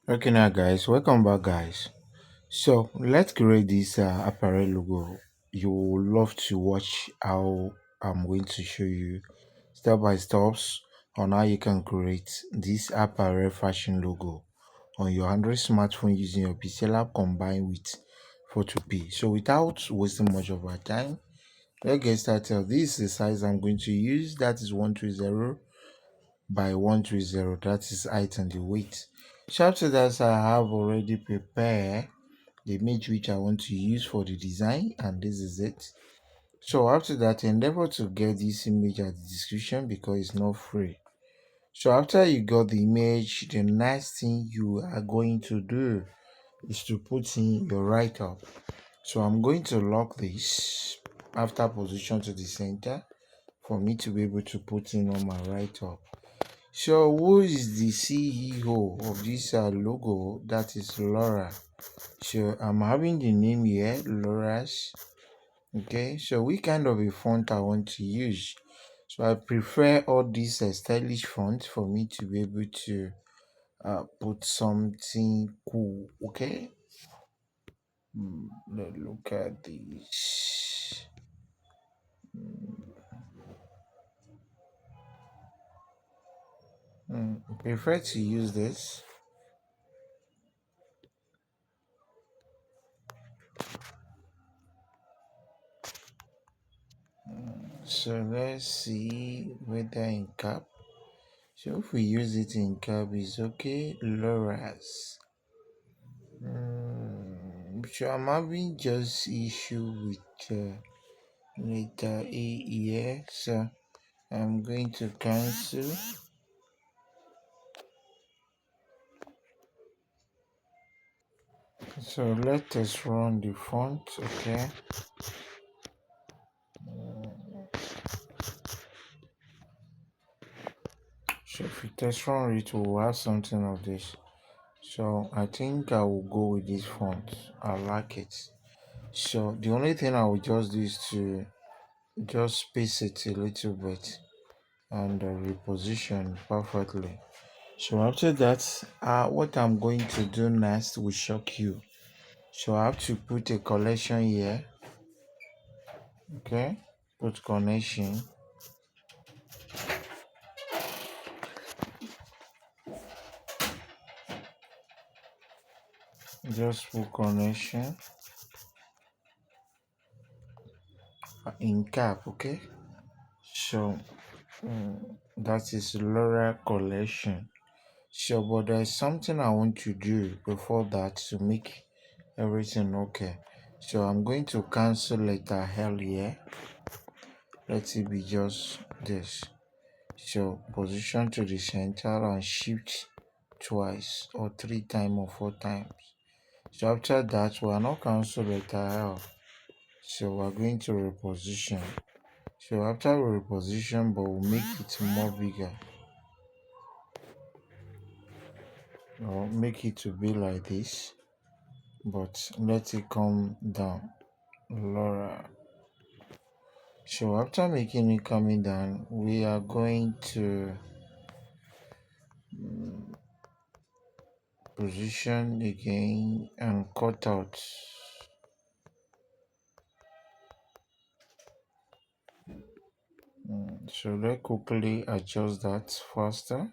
Okay, now guys, welcome back, guys. So let's create this apparel logo. You will love to watch how I'm going to show you step by steps on how you can create this apparel fashion logo on your Android smartphone using your Pixellab combined with Photo. So without wasting much of our time, let's get started. This is the size I'm going to use. That is 120 by 130. That is height and the weight. So after that, I have already prepared the image which I want to use for the design, and this is it. So after that, endeavor to get this image at the description because it's not free. So after you got the image, the next thing you are going to do is to put in your write-up. So I'm going to lock this after position to the center for me to be able to put in on my write-up. So who is the CEO of this logo? That is Laura. So I'm having the name here, Laura's. Okay, so which kind of a font I want to use? So I prefer all these stylish fonts for me to be able to put something cool. Okay, let's look at this. Prefer to use this. So let's see whether in cap. So if we use it in cap, is okay. Laura's. So I'm having just issue with letter A here. So I'm going to cancel. So let us run the font. Okay. So if we test run it, we'll have something of this. So I think I will go with this font. I like it. So the only thing I will just do is to just space it a little bit and reposition perfectly. So after that, what I'm going to do next will shock you. So I have to put a collection here. Okay, put connection. Just put connection in cap. Okay, so that is Laura collection. So, but there's something I want to do before that to make everything okay. So I'm going to cancel letter L here. Let it be just this. So position to the center and shift twice or 3 times or 4 times. So after that, we are not cancel letter L. So we're going to reposition. So after we reposition, but we'll make it more bigger. Or make it to be like this. But let it come down. Laura. So after making it coming down, we are going to position again and cut out. So let's quickly adjust that faster.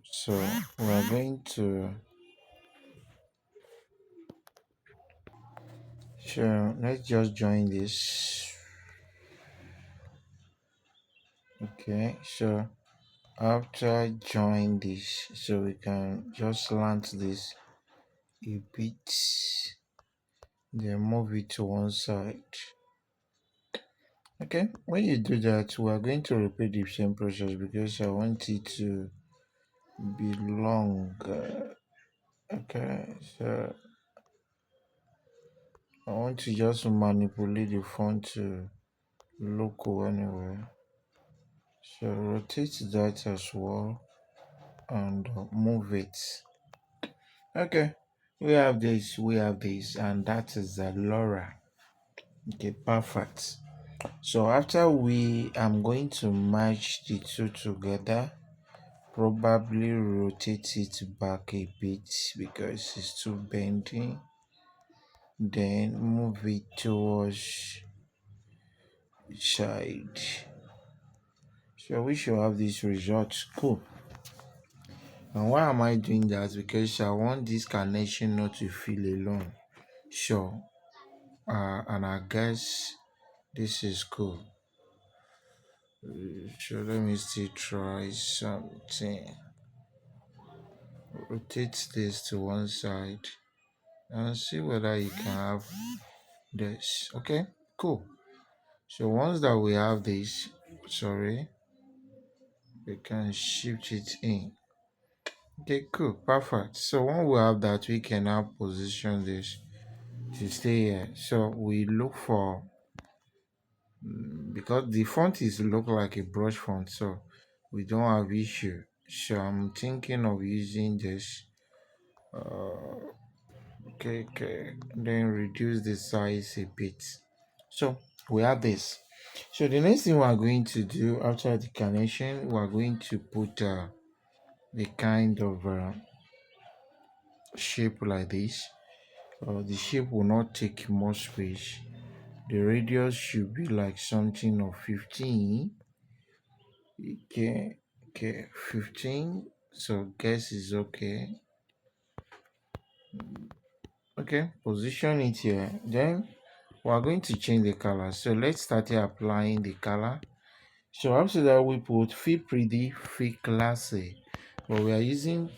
So we are going to let's just join this. Okay, so after join this, so we can just land this a bit, then move it to one side. Okay, when you do that, we are going to repeat the same process because I want it to be long. Okay, so I want to just manipulate the font to local anyway. So rotate that as well and move it. Okay, we have this, and that is Laura. Okay, perfect. So after I'm going to merge the two together. probably rotate it back a bit because it's too bendy. Then move it towards side. So we should have this result. Cool. And why am I doing that? Because I want this carnation not to feel alone. Sure. And I guess this is cool. So let me still try something. Rotate this to one side and see whether you can have this. Okay, cool. So once that we have this, sorry, we can shift it in. Okay, cool, perfect. So when we have that, we can now position this to stay here. So we look for, because the font is look like a brush font, so we don't have issue. So I'm thinking of using this. Okay, then reduce the size a bit. So we have this. So the next thing we are going to do after the carnation, we are going to put the kind of shape like this. The shape will not take much space. The radius should be like something of 15. Okay, 15. So guess is okay. Okay, position it here. Then we are going to change the color. So let's start here applying the color. So after that we put feel pretty, feel classy. But we are using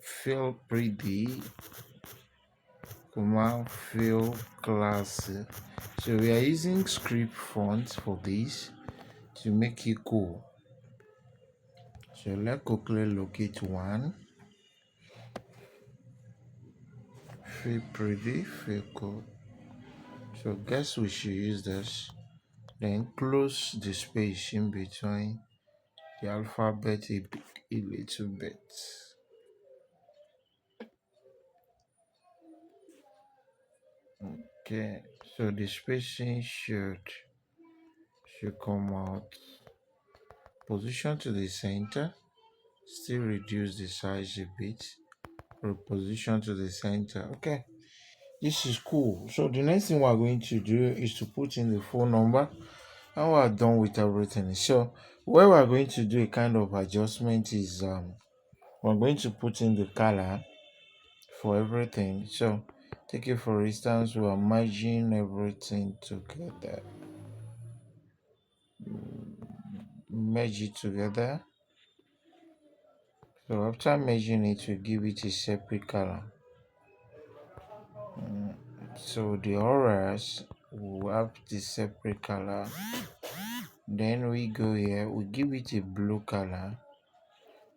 feel pretty, feel classy. So we are using script font for this to make it cool. So let's quickly locate one. Feel pretty, feel cool. So guess we should use this. Then close the space in between the alphabet a little bit. Okay, so the spacing should come out. Position to the center. Still reduce the size a bit. Reposition to the center. Okay, this is cool. So the next thing we're going to do is to put in the phone number, and we're done with everything. So where we're going to do a kind of adjustment is we're going to put in the color for everything. So take it for instance, we are merging everything together. Merge it together. So after merging it, we give it a separate color. So the auras will have the separate color. Then we go here, we give it a blue color.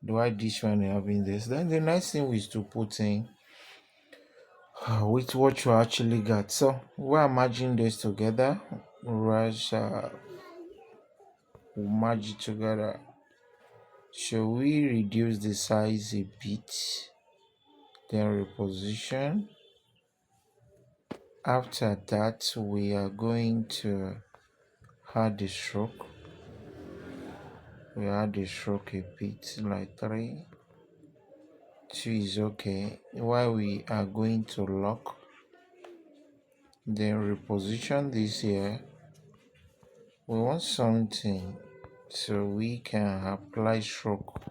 Why this one having this? Then the next thing is to put in with what you actually got. So we're merging this together. We'll merge it together. So we reduce the size a bit, then reposition. After that, we are going to add the stroke. We add the stroke a bit, like 3. 2 is okay. While we are going to lock, then reposition this here. We want something so we can apply stroke.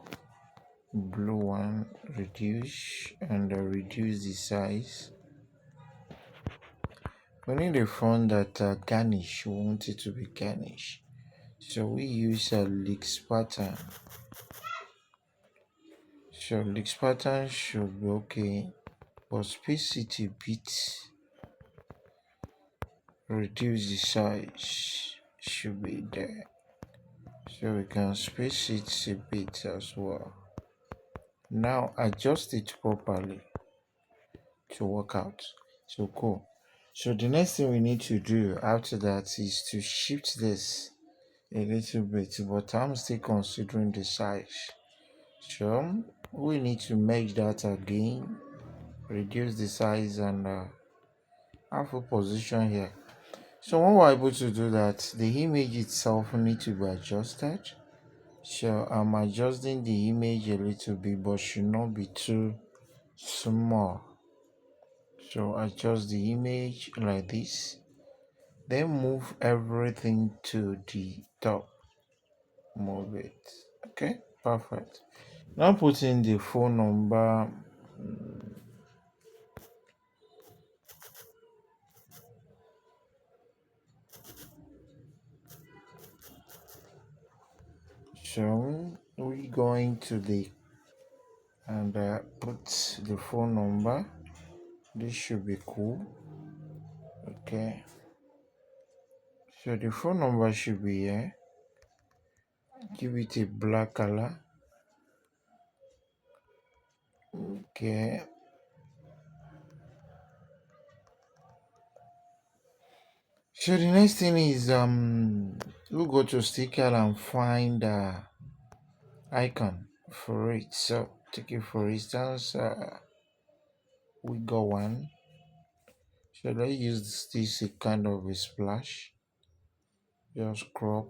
Blue one, reduce, and reduce the size. We need a font that garnish. We want it to be garnish. So we use a leaks pattern. So leaks pattern should be okay, but space it a bit. Reduce the size should be there. So we can space it a bit as well. Now adjust it properly to work out. So cool. So the next thing we need to do after that is to shift this a little bit, but I'm still considering the size. So we need to make that again, reduce the size, and have a position here. So when we're able to do that, the image itself need to be adjusted. So I'm adjusting the image a little bit, but should not be too small. So adjust the image like this, then move everything to the top. Move it. Okay, perfect. Now put in the phone number. So we going to the and put the phone number. This should be cool. Okay. So the phone number should be here. Give it a black color. Okay. So the next thing is we'll go to sticker and find icon for it. So take it for instance, we got one. So let's use this a kind of a splash. Just crop.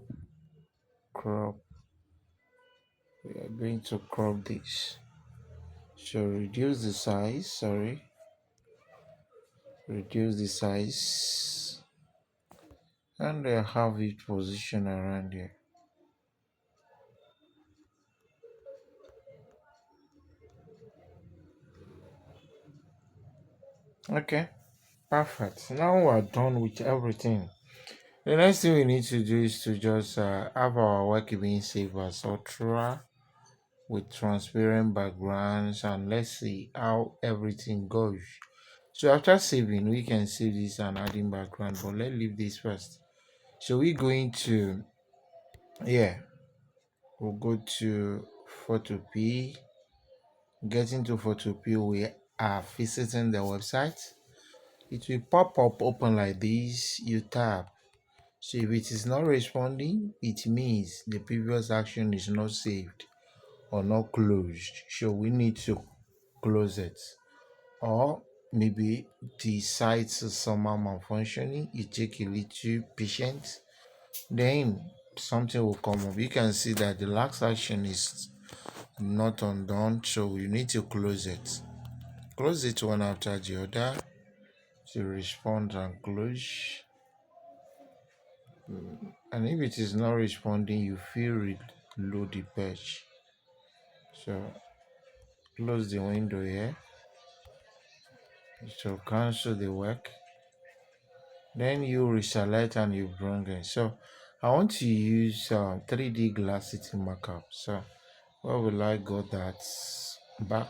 We are going to crop this. So reduce the size. Reduce the size, and have it position around here. Okay, perfect. Now we're done with everything. The next thing we need to do is to just have our work being saved as ultra with transparent backgrounds, and let's see how everything goes. So after saving, we can save this and adding background, but let's leave this first. So we're going to, yeah, we'll go to photo P. Getting to photo P, we are visiting the website. It will pop up open like this. You tap. So if it is not responding, it means the previous action is not saved or not closed. So we need to close it. Or maybe the site is somehow malfunctioning. You take a little patience, then something will come up. You can see that the last action is not undone, so you need to close it. Close it one after the other to respond and close. And if it is not responding, you feel reload the page. So close the window here. So cancel the work. Then you reselect and you bring it. So I want to use 3D glass city markup. So where will I go? That back.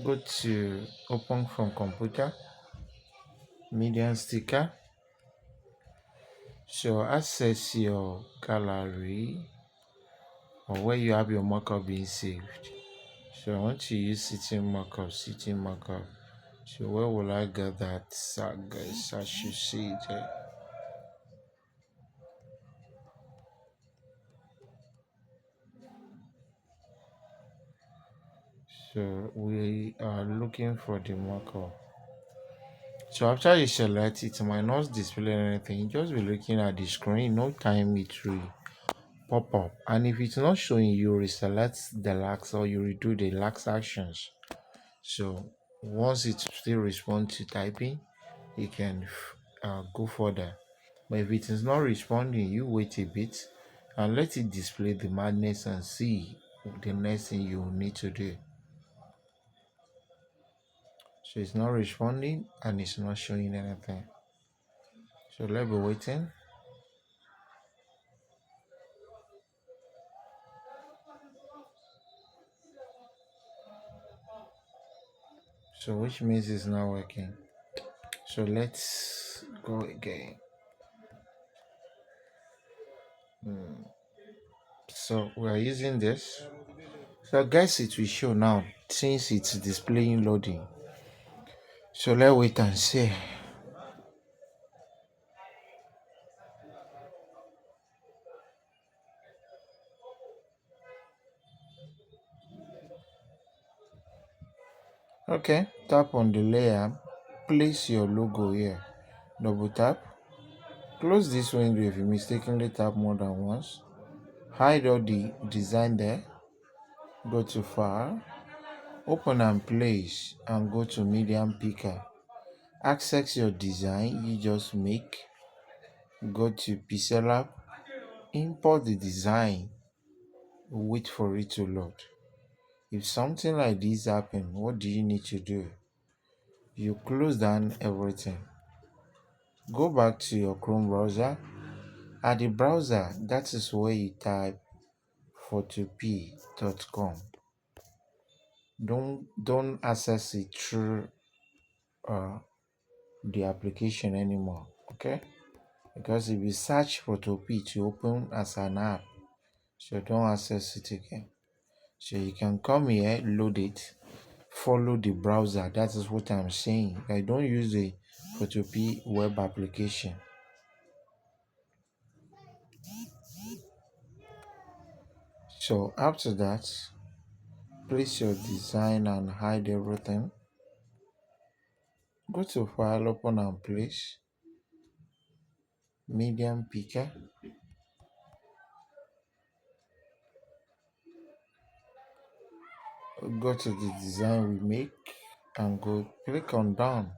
Go to open from computer, medium sticker. So access your gallery or where you have your markup being saved. So I want to use city markup. So where will I get that? Guys, I should see it there. So we are looking for the markup. So after you select it, might not display anything. Just be looking at the screen. No time it will pop up. And if it's not showing, you reselect the lax or you redo the lax actions. So once it still responds to typing, you can go further. But if it is not responding, you wait a bit and let it display the madness and see the next thing you need to do. So it's not responding and it's not showing anything. So let's be waiting. So which means it's not working. So let's go again. So we are using this. So guys, it will show now since it's displaying loading. So let's wait and see. Okay, tap on the layer, place your logo here, double tap, close this window if you mistakenly tap more than once. hide all the design there, go to file, open and place, and go to medium picker. Access your design you just make, go to Pixellab, import the design, wait for it to load. If something like this happen, what do you need to do? You close down everything, go back to your Chrome browser. At the browser, that is where you type photop.com. Don't access it through uh, the application anymore, okay? Because if you search Photop to open as an app, so don't access it again. So you can come here, load it, follow the browser. That is what I'm saying. I don't use the Photop web application. So after that, place your design and hide everything. Go to file, open and place, medium picker. Go to the design we make and go click on done.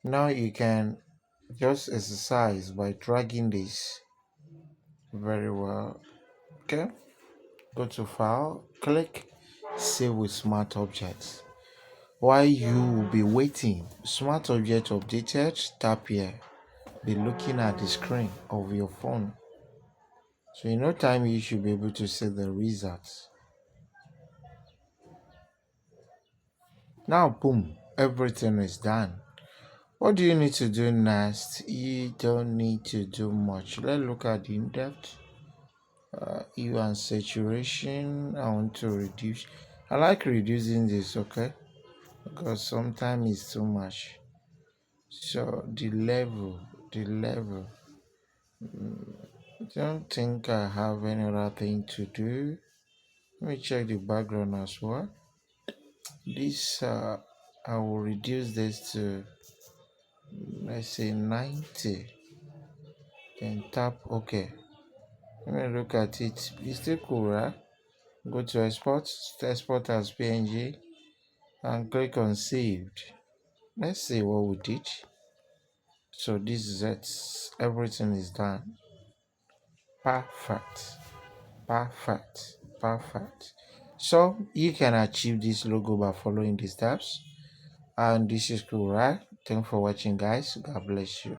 Now you can just exercise by dragging this very well. Okay, go to file, click save with smart objects. While you will be waiting, smart object updated, tap here, be looking at the screen of your phone. So in no time you should be able to see the results. Now boom, everything is done. What do you need to do next? You don't need to do much. Let's look at the in-depth. Hue and saturation. I want to reduce. I like reducing this, okay? Because sometimes it's too much. So the level. I don't think I have any other thing to do. Let me check the background as well. This I will reduce this to, let's say, 90. Then tap OK. Let me look at it. It's still cool, right? Go to export as PNG, and click on saved. Let's see what we did. So this is it. Everything is done. Perfect. Perfect. Perfect. So you can achieve this logo by following the steps. And this is cool, right? Thanks for watching, guys. God bless you.